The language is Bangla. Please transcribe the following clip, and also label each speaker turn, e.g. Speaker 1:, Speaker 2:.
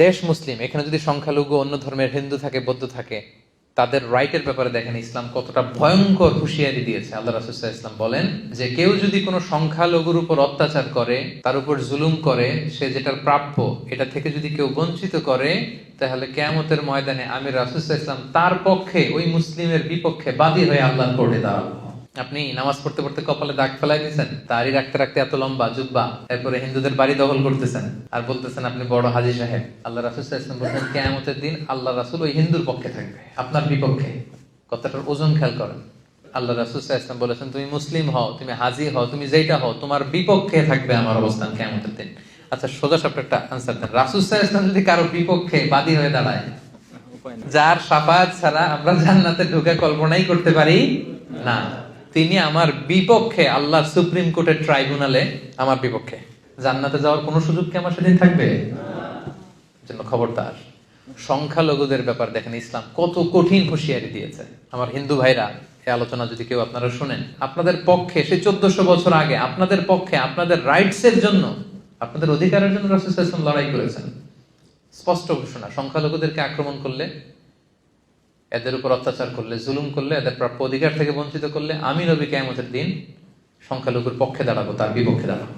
Speaker 1: দেশ মুসলিম, এখানে যদি সংখ্যালঘু অন্য ধর্মের হিন্দু থাকে, বৌদ্ধ থাকে, তাদের রাইটের ব্যাপারে দেখেন ইসলাম কতটা ভয়ঙ্কর হুঁশিয়ারি দিয়েছে। আল্লাহ রাসূল সাল্লাল্লাহু আলাইহি ওয়াসাল্লাম বলেন যে কেউ যদি কোনো সংখ্যালঘুর উপর অত্যাচার করে, তার উপর জুলুম করে, সে যেটার প্রাপ্য এটা থেকে যদি কেউ বঞ্চিত করে, তাহলে কিয়ামতের ময়দানে আমি রাসূল সাল্লাল্লাহু আলাইহি ওয়াসাল্লাম তার পক্ষে, ওই মুসলিমের বিপক্ষে বাদী হয়ে আল্লাহর কোর্টে দাঁড়াবো। আপনি নামাজ পড়তে পড়তে কপালে দাগ ফেলাই দিয়েছেন, দাড়ি রাখতে রাখতে এত লম্বা জুব্বা, এরপরে হিন্দুদের বাড়ি দখল করতেছেন আর বলতেছেন আপনি বড় হাজী সাহেব। আল্লাহ রাসূল সাল্লাল্লাহু আলাইহি ওয়াসাল্লাম বলেন কিয়ামতের দিন আল্লাহ রাসূল ওই হিন্দুর পক্ষে থাকবে, আপনার বিপক্ষে। কথাটার ওজন খেয়াল করেন। আল্লাহ রাসূল সাল্লাল্লাহু আলাইহি ওয়াসাল্লাম বলেছেন তুমি মুসলিম হও, তুমি হাজী হও, তুমি যেটা হও, তোমার বিপক্ষে থাকবে আমার অবস্থান কিয়ামতের দিন। আচ্ছা, সোজা সাপটা একটা আনসার দেন। রাসূল সাল্লাল্লাহু আলাইহি ওয়াসাল্লাম যদি কারো বিপক্ষে বাদী হয়ে দাঁড়ায়, যার শাফাআত ছাড়া আমরা জান্নাতে ঢোকা কল্পনাই করতে পারি না, তিনি আমার বিপক্ষে আল্লাহর সুপ্রিম কোর্টের ট্রাইব্যুনালে আমার বিপক্ষে, জান্নাতে যাওয়ার কোনো সুযোগ কি আমার সেদিন থাকবে? জন্য খবরদার। সংখ্যালঘুদের ব্যাপার দেখেন ইসলাম কত কঠিন হুঁশিয়ারি দিয়েছে। আমার হিন্দু ভাইরা, এই আলোচনা যদি কেউ আপনারা শুনেন, আপনাদের পক্ষে সে 1400 বছর আগে আপনাদের পক্ষে, আপনাদের রাইটস এর জন্য, আপনাদের অধিকারের জন্য রাসূল সাল্লাল্লাহু আলাইহি ওয়াসাল্লাম লড়াই করেছেন। স্পষ্ট ঘোষণা, সংখ্যালঘুদেরকে আক্রমণ করলে, এদের উপর অত্যাচার করলে, জুলুম করলে, এদের প্রাপ্য অধিকার থেকে বঞ্চিত করলে, আমি নবী কিয়ামতের দিন সংখ্যালঘুর পক্ষে দাঁড়াবো, তার বিপক্ষে দাঁড়াবো।